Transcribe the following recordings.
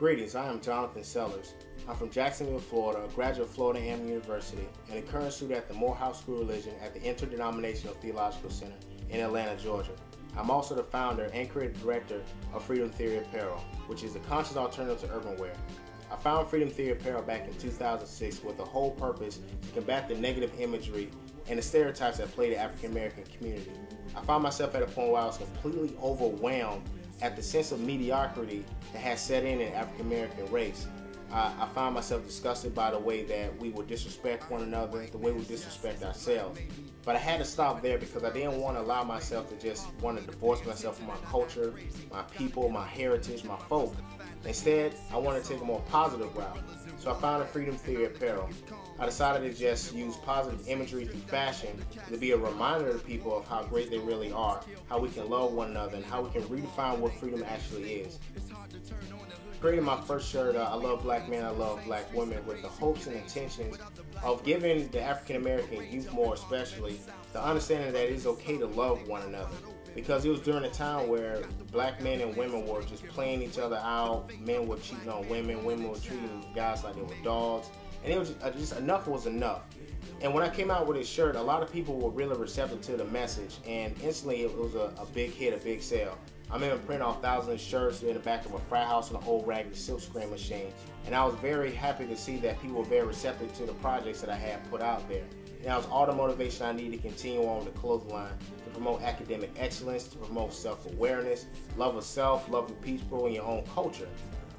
Greetings, I am Jonathan Sellers. I'm from Jacksonville, Florida, a graduate of Florida A&M University, and a current student at the Morehouse School of Religion at the Interdenominational Theological Center in Atlanta, Georgia. I'm also the founder and creative director of Freedom Theory Apparel, which is a conscious alternative to urban wear. I found Freedom Theory Apparel back in 2006 with the whole purpose to combat the negative imagery and the stereotypes that plague the African American community. I found myself at a point where I was completely overwhelmed at the sense of mediocrity that has set in the African American race. I found myself disgusted by the way that we would disrespect one another, the way we disrespect ourselves. But I had to stop there because I didn't want to allow myself to just want to divorce myself from my culture, my people, my heritage, my folk. Instead, I wanted to take a more positive route. So I founded Freedom Theory Apparel. I decided to just use positive imagery through fashion to be a reminder to people of how great they really are, how we can love one another, and how we can redefine what freedom actually is. Creating my first shirt, I love black men, I love black women, with the hopes and intentions of giving the African American youth more especially the understanding that it is okay to love one another. Because it was during a time where black men and women were just playing each other out, men were cheating on women, women were treating guys like they were dogs, and it was just enough was enough. And when I came out with this shirt, a lot of people were really receptive to the message, and instantly it was a big hit, a big sale. I remember printing off thousands of shirts in the back of a frat house on an old raggedy silk screen machine, and I was very happy to see that people were very receptive to the projects that I had put out there. And that was all the motivation I needed to continue on with the clothing line, to promote academic excellence, to promote self-awareness, love of self, love of people in your own culture.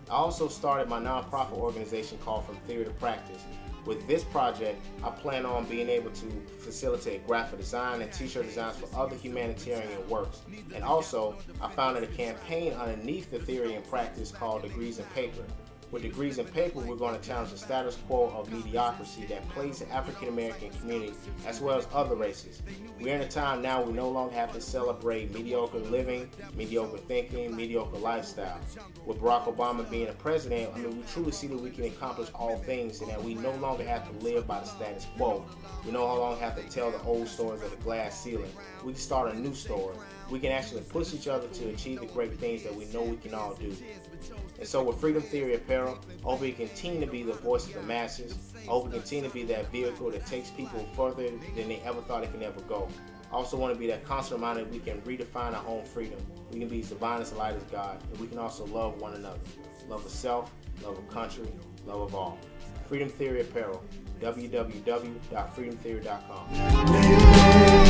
I also started my nonprofit organization called From Theory to Practice. With this project, I plan on being able to facilitate graphic design and t-shirt designs for other humanitarian works. And also, I founded a campaign underneath the theory and practice called Degrees in Paper. With Degrees in Paper, we're going to challenge the status quo of mediocrity that plagues the African American community as well as other races. We're in a time now we no longer have to celebrate mediocre living, mediocre thinking, mediocre lifestyle. With Barack Obama being a president, we truly see that we can accomplish all things and that we no longer have to live by the status quo. We no longer have to tell the old stories of the glass ceiling. We can start a new story. We can actually push each other to achieve the great things that we know we can all do. And so with Freedom Theory Apparel, I hope we continue to be the voice of the masses. I hope we continue to be that vehicle that takes people further than they ever thought it can ever go. I also want to be that constant reminder that we can redefine our own freedom. We can be as divine as the light as God, and we can also love one another. Love of self, love of country, love of all. Freedom Theory Apparel, www.freedomtheory.com.